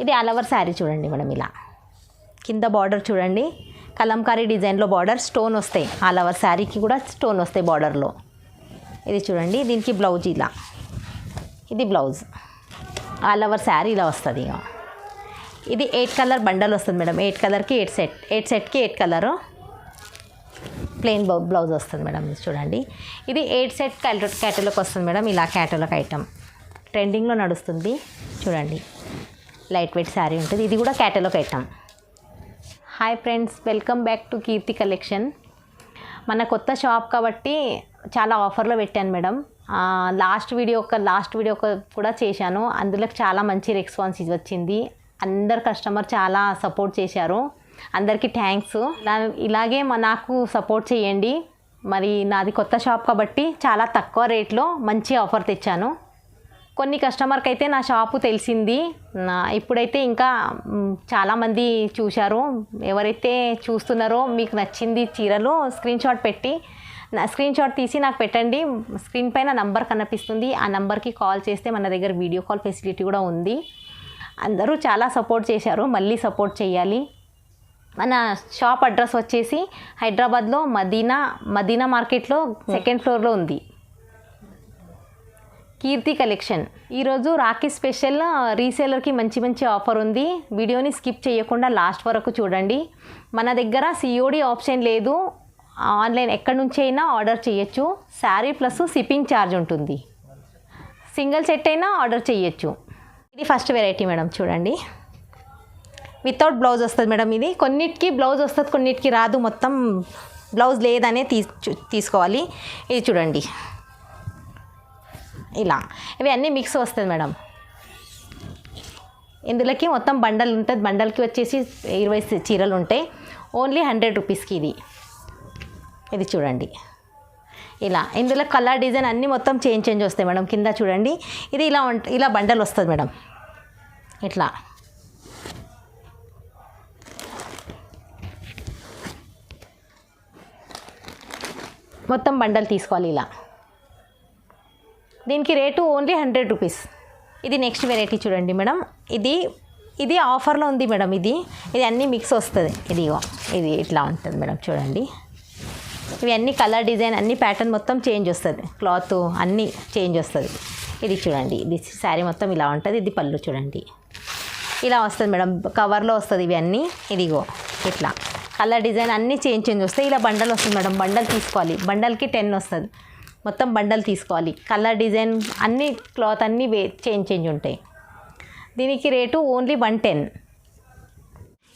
ఇది all over sari చూడండి madam. ఇలా కింద బార్డర్ చూడండి, కలంకారీ డిజైన్లో బార్డర్, స్టోన్ వస్తాయి. ఆల్ ఓవర్ శారీకి కూడా స్టోన్ వస్తాయి బార్డర్లో. ఇది చూడండి, దీనికి బ్లౌజ్ ఇలా, ఇది బ్లౌజ్. ఆల్ ఓవర్ శారీ ఇలా వస్తుంది. ఇక ఇది 8 కలర్ బండల్ వస్తుంది మేడం. 8 కలర్కి 8 సెట్, 8 సెట్కి 8 కలరు ప్లెయిన్ బ్లౌజ్ వస్తుంది మేడం. చూడండి, ఇది 8 సెట్ క్యాటలాగ్ వస్తుంది మేడం. ఇలా క్యాటలాగ్ ఐటమ్ ట్రెండింగ్లో నడుస్తుంది. చూడండి, లైట్ వెయిట్ శారీ ఉంటుంది. ఇది కూడా catalogue item. Hi friends, welcome back to Keerthi collection. మన కొత్త షాప్ కాబట్టి చాలా ఆఫర్లో పెట్టాను మేడం. లాస్ట్ వీడియో కూడా చేశాను. అందులో చాలా మంచి రెస్పాన్స్ వచ్చింది. అందరు కస్టమర్ చాలా సపోర్ట్ చేశారు. అందరికీ థ్యాంక్స్. ఇలాగే నాకు సపోర్ట్ చేయండి. మరి నాది కొత్త షాప్ కాబట్టి చాలా తక్కువ రేట్లో మంచి ఆఫర్ తెచ్చాను. కొన్ని కస్టమర్కి అయితే నా షాపు తెలిసింది. ఇప్పుడైతే ఇంకా చాలామంది చూశారు. ఎవరైతే చూస్తున్నారో మీకు నచ్చింది చీరలు స్క్రీన్ షాట్ తీసి నాకు పెట్టండి. స్క్రీన్ పైన నంబర్ కనిపిస్తుంది. ఆ నంబర్కి కాల్ చేస్తే మన దగ్గర వీడియో కాల్ ఫెసిలిటీ కూడా ఉంది. అందరూ చాలా సపోర్ట్ చేశారు. మళ్ళీ సపోర్ట్ చేయాలి. మన షాప్ అడ్రస్ వచ్చేసి హైదరాబాద్లో మదీనా మార్కెట్లో 2nd ఫ్లోర్లో ఉంది. కీర్తి కలెక్షన్. ఈరోజు రాఖీ స్పెషల్ రీసేలర్కి మంచి ఆఫర్ ఉంది. వీడియోని స్కిప్ చేయకుండా లాస్ట్ వరకు చూడండి. మన దగ్గర సిఓడి ఆప్షన్ లేదు. ఆన్లైన్ ఎక్కడి నుంచి అయినా ఆర్డర్ చేయొచ్చు. శారీ ప్లస్ షిప్పింగ్ ఛార్జ్ ఉంటుంది. సింగిల్ సెట్ అయినా ఆర్డర్ చేయొచ్చు. ఇది ఫస్ట్ వెరైటీ మేడం. చూడండి, వితౌట్ బ్లౌజ్ వస్తుంది మేడం. ఇది కొన్నిటికి బ్లౌజ్ వస్తుంది, కొన్నిటికి రాదు. మొత్తం బ్లౌజ్ లేదనే తీసుకోవాలి. ఇది చూడండి, ఇలా ఇవి అన్నీ మిక్స్ వస్తుంది మేడం. ఇందులోకి మొత్తం బండల్ ఉంటుంది. బండల్కి వచ్చేసి 20 చీరలు ఉంటాయి. ఓన్లీ 100 రూపీస్కి ఇది చూడండి. ఇలా ఇందులో కలర్ డిజైన్ అన్నీ మొత్తం చేంజ్ వస్తాయి మేడం. కింద చూడండి, ఇది ఇలా బండల్ వస్తుంది మేడం. ఇట్లా మొత్తం బండల్ తీసుకోవాలి. ఇలా దీనికి రేటు ఓన్లీ 100 రూపీస్. ఇది నెక్స్ట్ వెరైటీ చూడండి మేడం. ఇది ఆఫర్లో ఉంది మేడం. ఇది అన్నీ మిక్స్ వస్తుంది. ఇది ఇట్లా ఉంటుంది మేడం. చూడండి, ఇవి అన్నీ కలర్ డిజైన్ అన్ని ప్యాటర్న్ మొత్తం చేంజ్ వస్తుంది. క్లాత్ అన్నీ చేంజ్ వస్తుంది. ఇది చూడండి, ఇది శారీ మొత్తం ఇలా ఉంటుంది. ఇది పళ్ళు చూడండి, ఇలా వస్తుంది మేడం. కవర్లో వస్తుంది ఇవి అన్నీ. ఇదిగో ఇట్లా కలర్ డిజైన్ అన్నీ చేంజ్ వస్తాయి. ఇలా బండల్ వస్తుంది మేడం. బండల్ తీసుకోవాలి. బండల్కి 10 వస్తుంది. మొత్తం బండల్ తీసుకోవాలి. కలర్ డిజైన్ అన్నీ క్లాత్ అన్నీ చేంజ్ ఉంటాయి. దీనికి రేటు ఓన్లీ 110.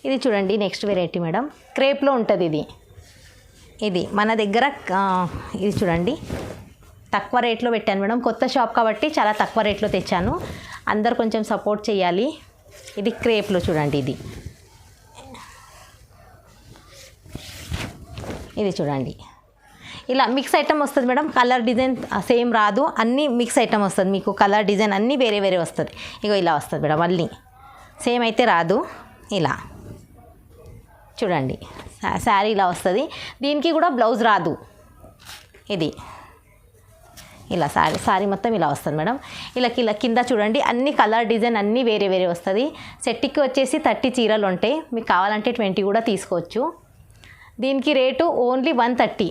ఇది చూడండి, నెక్స్ట్ వెరైటీ మేడం. క్రేప్లో ఉంటుంది. ఇది మన దగ్గర ఇది చూడండి, తక్కువ రేట్లో పెట్టాను మేడం. కొత్త షాప్ కాబట్టి చాలా తక్కువ రేట్లో తెచ్చాను. అందరు కొంచెం సపోర్ట్ చేయాలి. ఇది క్రేప్లో చూడండి. ఇది చూడండి, ఇలా మిక్స్ ఐటమ్ వస్తుంది మేడం. కలర్ డిజైన్ సేమ్ రాదు, అన్నీ మిక్స్ ఐటమ్ వస్తుంది. మీకు కలర్ డిజైన్ అన్నీ వేరే వస్తుంది. ఇలా వస్తుంది మేడం. మళ్ళీ సేమ్ అయితే రాదు. ఇలా చూడండి, శారీ ఇలా వస్తుంది. దీనికి కూడా బ్లౌజ్ రాదు. ఇది ఇలా శారీ మొత్తం ఇలా వస్తుంది మేడం. ఇలా కింద చూడండి, అన్ని కలర్ డిజైన్ అన్నీ వేరే వస్తుంది. సెట్కి వచ్చేసి 30 చీరలు ఉంటాయి. మీకు కావాలంటే 20 కూడా తీసుకోవచ్చు. దీనికి రేటు ఓన్లీ 130.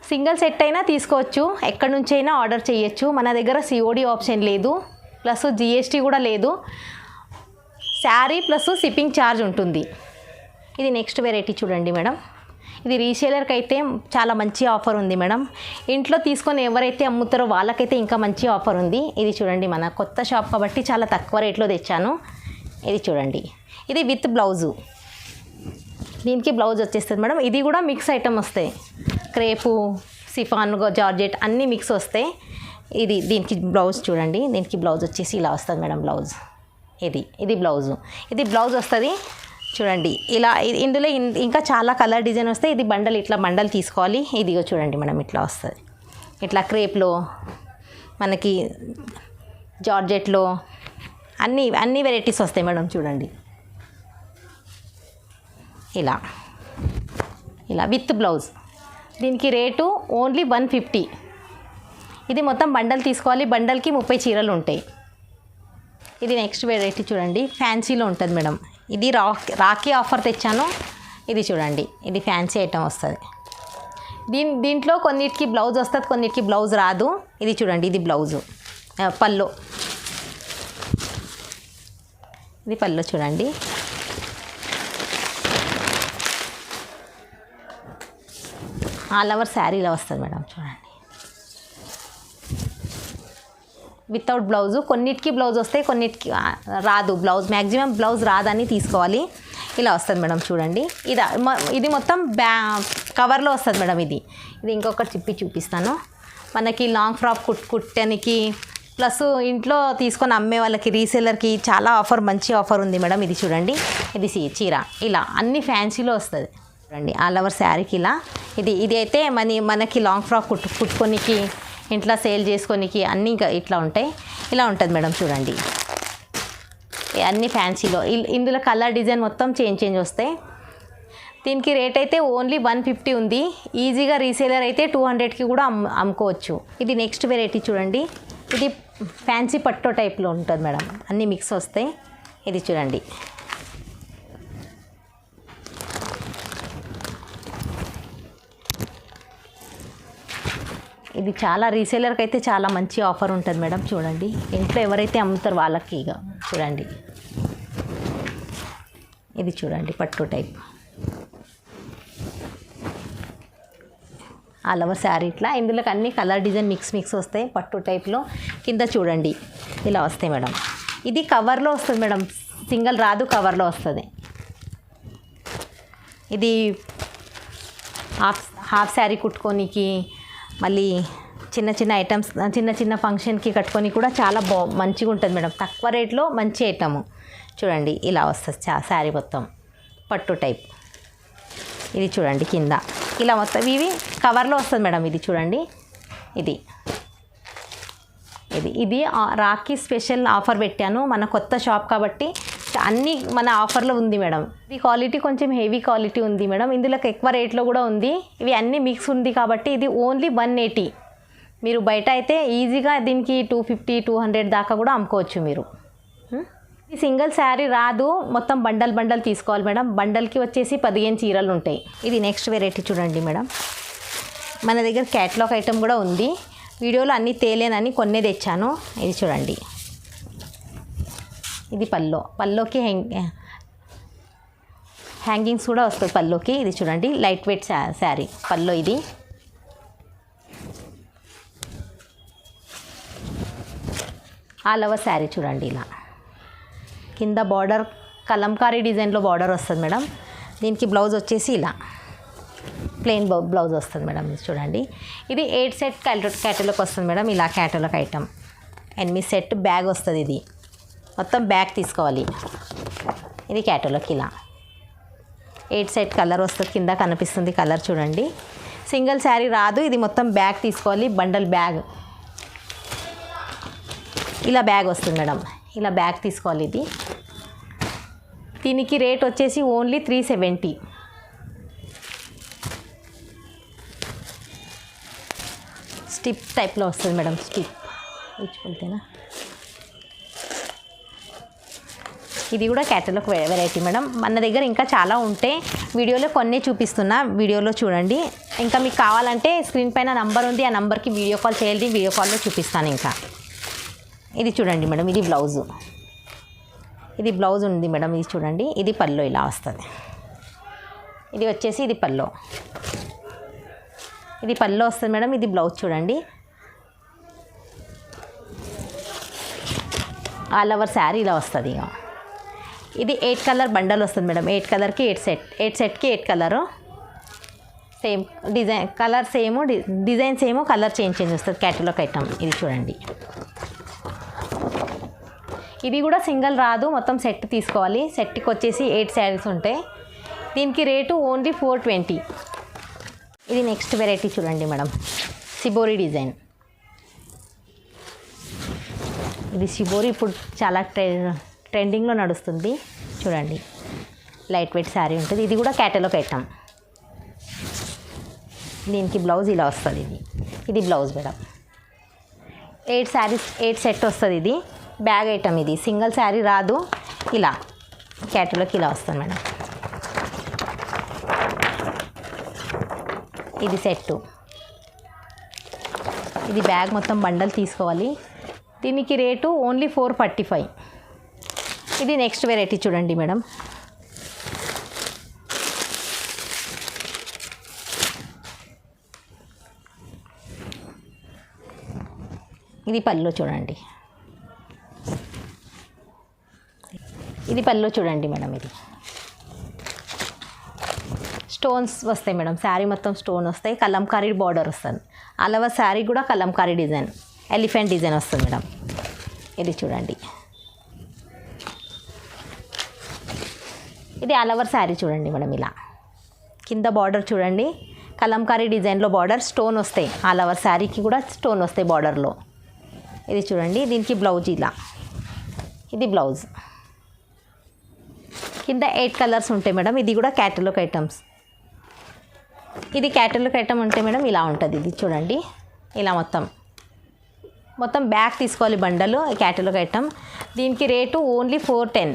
సింగిల్ సెట్ అయినా తీసుకోవచ్చు. ఎక్కడి నుంచి అయినా ఆర్డర్ చేయొచ్చు. మన దగ్గర సిఓడి ఆప్షన్ లేదు, ప్లస్ జిఎస్టీ కూడా లేదు. శారీ ప్లస్ షిప్పింగ్ ఛార్జ్ ఉంటుంది. ఇది నెక్స్ట్ వెరైటీ చూడండి మేడం. ఇది రీసేలర్కి అయితే చాలా మంచి ఆఫర్ ఉంది మేడం. ఇంట్లో తీసుకొని ఎవరైతే అమ్ముతారో వాళ్ళకైతే ఇంకా మంచి ఆఫర్ ఉంది. ఇది చూడండి, మన కొత్త షాప్ కాబట్టి చాలా తక్కువ రేట్లో తెచ్చాను. ఇది చూడండి, ఇది విత్ బ్లౌజు. దీనికి బ్లౌజ్ వచ్చేస్తుంది మేడం. ఇది కూడా మిక్స్ ఐటమ్ వస్తాయి. క్రేపు, సిఫాన్, జార్జెట్ అన్నీ మిక్స్ వస్తాయి. దీనికి బ్లౌజ్ చూడండి. దీనికి బ్లౌజ్ వచ్చేసి ఇలా వస్తుంది మేడం. బ్లౌజ్ ఇది బ్లౌజ్ వస్తుంది. చూడండి, ఇలా ఇందులో ఇంకా చాలా కలర్ డిజైన్ వస్తాయి. ఇది ఇట్లా బండల్ తీసుకోవాలి. ఇదిగో చూడండి మేడం, ఇట్లా వస్తుంది. ఇట్లా క్రేప్లో, మనకి జార్జెట్లో అన్ని వెరైటీస్ వస్తాయి మేడం. చూడండి, ఇలా విత్ బ్లౌజ్. దీనికి రేటు ఓన్లీ 150. ఇది మొత్తం బండల్ తీసుకోవాలి. బండల్కి 30 చీరలు ఉంటాయి. ఇది నెక్స్ట్ వెరైటీ చూడండి, ఫ్యాన్సీలో ఉంటుంది మేడం. ఇది రాఖీ ఆఫర్ తెచ్చాను. ఇది చూడండి, ఇది ఫ్యాన్సీ ఐటమ్ వస్తుంది. దీంట్లో కొన్నిటికి బ్లౌజ్ వస్తుంది, కొన్నిటికి బ్లౌజ్ రాదు. ఇది చూడండి, ఇది బ్లౌజు, పల్లో. ఇది పల్లో చూడండి. ఆల్ ఓవర్ శారీలో వస్తుంది మేడం. చూడండి, వితౌట్ బ్లౌజు. కొన్నిటికి బ్లౌజ్ వస్తాయి, కొన్నిటికి రాదు బ్లౌజ్. మ్యాక్సిమం బ్లౌజ్ రాదని తీసుకోవాలి. ఇలా వస్తుంది మేడం. చూడండి, ఇది మొత్తం కవర్లో వస్తుంది మేడం. ఇది ఇంకొకటి చిప్పి చూపిస్తాను. మనకి లాంగ్ ఫ్రాక్ కుట్టడానికి ప్లస్ ఇంట్లో తీసుకొని అమ్మే వాళ్ళకి, రీసేలర్కి చాలా ఆఫర్, మంచి ఆఫర్ ఉంది మేడం. ఇది చూడండి, ఇది చీర ఇలా అన్ని ఫ్యాన్సీలో వస్తుంది చూడండి. ఆల్ ఓవర్ శారీకి ఇలా. ఇది అయితే మనకి లాంగ్ ఫ్రాక్ కుట్టుకోనికి, ఇంట్లో సేల్ చేసుకోనికి అన్నీ ఇంకా ఇట్లా ఉంటాయి. ఇలా ఉంటుంది మేడం. చూడండి, అన్ని ఫ్యాన్సీలో. ఇందులో కలర్ డిజైన్ మొత్తం చేంజ్ వస్తాయి. దీనికి రేట్ అయితే ఓన్లీ 150 ఉంది. ఈజీగా రీసేలర్ అయితే 200కి కూడా అమ్ముకోవచ్చు. ఇది నెక్స్ట్ వెరైటీ చూడండి. ఇది ఫ్యాన్సీ పట్టో టైప్లో ఉంటుంది మేడం. అన్నీ మిక్స్ వస్తాయి. ఇది చూడండి, ఇది చాలా రీసేలర్కి అయితే చాలా మంచి ఆఫర్ ఉంటుంది మేడం. చూడండి, ఇంట్లో ఎవరైతే అమ్ముతారో వాళ్ళకి ఇక చూడండి. ఇది చూడండి, పట్టు టైప్ ఆల్ ఓవర్ శారీ ఇట్లా. ఇందులోకి అన్ని కలర్ డిజైన్ మిక్స్ వస్తాయి పట్టు టైప్లో. కింద చూడండి ఇలా వస్తాయి మేడం. ఇది కవర్లో వస్తుంది మేడం, సింగిల్ రాదు, కవర్లో వస్తుంది. ఇది హాఫ్ శారీ కుట్టుకోనికి, మళ్ళీ చిన్న ఐటమ్స్, చిన్న ఫంక్షన్కి కట్టుకొని కూడా చాలా మంచిగా ఉంటుంది మేడం. తక్కువ రేట్లో మంచి ఐటము. చూడండి, ఇలా వస్తుంది శారీ మొత్తం పట్టు టైప్. ఇది చూడండి, కింద ఇలా మొత్తం ఇవి కవర్లో వస్తుంది మేడం. ఇది చూడండి, ఇది రాఖీ స్పెషల్ ఆఫర్ పెట్టాను. మన కొత్త షాప్ కాబట్టి అన్నీ మన ఆఫర్లో ఉంది మేడం. ఇది క్వాలిటీ కొంచెం హెవీ క్వాలిటీ ఉంది మేడం. ఇందులోకి ఎక్కువ రేట్లో కూడా ఉంది. ఇవి అన్నీ మిక్స్ ఉంది కాబట్టి ఇది ఓన్లీ 180. మీరు బయట అయితే ఈజీగా దీనికి 250, 200 దాకా కూడా అమ్ముకోవచ్చు మీరు. ఈ సింగిల్ శారీ రాదు, మొత్తం బండల్ తీసుకోవాలి మేడం. బండల్కి వచ్చేసి 15 చీరలు ఉంటాయి. ఇది నెక్స్ట్ వెరైటీ చూడండి మేడం. మన దగ్గర క్యాటలాగ్ ఐటమ్ కూడా ఉంది. వీడియోలో అన్నీ తేలేనని కొన్ని తెచ్చాను. ఇది చూడండి, ఇది పల్లోకి హ్యాంగింగ్స్ కూడా వస్తుంది పల్లోకి. ఇది చూడండి, లైట్ వెయిట్ శారీ పల్లో. ఇది ఆల్ ఓవర్ శారీ చూడండి. ఇలా కింద బార్డర్ కలంకారీ డిజైన్లో బార్డర్ వస్తుంది మేడం. దీనికి బ్లౌజ్ వచ్చేసి ఇలా ప్లెయిన్ బ్లౌజ్ వస్తుంది మేడం. ఇది చూడండి, ఇది 8 సెట్ క్యాటలాగ్ వస్తుంది మేడం. ఇలా క్యాటలాగ్ ఐటమ్ 8 సెట్ బ్యాగ్ వస్తుంది. ఇది మొత్తం బ్యాగ్ తీసుకోవాలి. ఇది క్యాటలాగ్ ఇలా 8 సెట్ కలర్ వస్తుంది. కింద కనిపిస్తుంది కలర్ చూడండి. సింగిల్ శారీ రాదు, ఇది మొత్తం బ్యాగ్ తీసుకోవాలి. బండల్ బ్యాగ్ ఇలా బ్యాగ్ వస్తుంది మేడం. ఇలా బ్యాగ్ తీసుకోవాలి. దీనికి రేట్ వచ్చేసి ఓన్లీ 370. స్టిప్ టైప్లో వస్తుంది మేడం. స్టిప్ ఇచ్చుకుంటేనా. ఇది కూడా క్యాటలాగ్ వెరైటీ మేడం. మన దగ్గర ఇంకా చాలా ఉంటే వీడియోలో కొన్ని చూపిస్తున్నా, వీడియోలో చూడండి. ఇంకా మీకు కావాలంటే స్క్రీన్ పైన నంబర్ ఉంది, ఆ నంబర్కి వీడియో కాల్ చేయండి. వీడియో కాల్లో చూపిస్తాను. ఇంకా ఇది చూడండి మేడం, ఇది బ్లౌజు. ఇది బ్లౌజ్ ఉంది మేడం. ఇది చూడండి, ఇది పల్లో ఇలా వస్తుంది. ఇది వచ్చేసి ఇది పల్లో వస్తుంది మేడం. ఇది బ్లౌజ్ చూడండి. ఆల్ ఓవర్ శారీ ఇలా వస్తుంది. ఇక ఇది 8 కలర్ బండల్ వస్తుంది మేడం. 8 కలర్కి 8 సెట్కి 8 colour. Same design, colour same, design same, colour change వస్తుంది. Catalogue item. ఇది చూడండి, ఇది కూడా సింగిల్ రాదు, మొత్తం సెట్ తీసుకోవాలి. సెట్కి వచ్చేసి 8 శారీస్ ఉంటాయి. దీనికి రేటు ఓన్లీ 420. ఇది నెక్స్ట్ వెరైటీ చూడండి మేడం, సిబోరి డిజైన్. ఇది సిబోరి ఇప్పుడు చాలా ట్రెండింగ్లో నడుస్తుంది. చూడండి, లైట్ వెయిట్ శారీ ఉంటుంది. ఇది కూడా క్యాటలాగ్ ఐటమ్. దీనికి బ్లౌజ్ ఇలా వస్తుంది. ఇది బ్లౌజ్ మేడం. 8 శారీస్ 8 సెట్ వస్తుంది. ఇది బ్యాగ్ ఐటమ్ ఇది, సింగిల్ శారీ రాదు. ఇలా క్యాటలాగ్ ఇలా వస్తుంది మేడం. ఇది సెట్టు, ఇది బ్యాగ్ మొత్తం బండల్ తీసుకోవాలి. దీనికి రేటు ఓన్లీ 445. ఇది నెక్స్ట్ వెరైటీ చూడండి మేడం. ఇది పళ్ళు చూడండి, ఇది పళ్ళు చూడండి మేడం. ఇది స్టోన్స్ వస్తాయి మేడం, శారీ మొత్తం స్టోన్ వస్తాయి, కలంకారీ బార్డర్ వస్తుంది. అలవ శారీ కూడా కలంకారీ డిజైన్, ఎలిఫెంట్ డిజైన్ వస్తుంది మేడం. ఇది చూడండి, ఇది అలవర్ శారీ చూడండి మేడం. ఇలా కింద బార్డర్ చూడండి, కలంకారీ డిజైన్లో బార్డర్, స్టోన్ వస్తాయి. అలవర్ శారీకి కూడా స్టోన్ వస్తాయి బార్డర్లో. ఇది చూడండి, దీనికి బ్లౌజ్ ఇలా, ఇది బ్లౌజ్. కింద 8 కలర్స్ ఉంటాయి మేడం. ఇది కూడా క్యాటలాగ్ ఐటమ్స్. ఇది క్యాటలాగ్ ఐటమ్ ఉంటే మేడం ఇలా ఉంటుంది. ఇది చూడండి, ఇలా మొత్తం బ్యాగ్ తీసుకోవాలి బండలు, క్యాటలాగ్ ఐటమ్. దీనికి రేటు ఓన్లీ 410.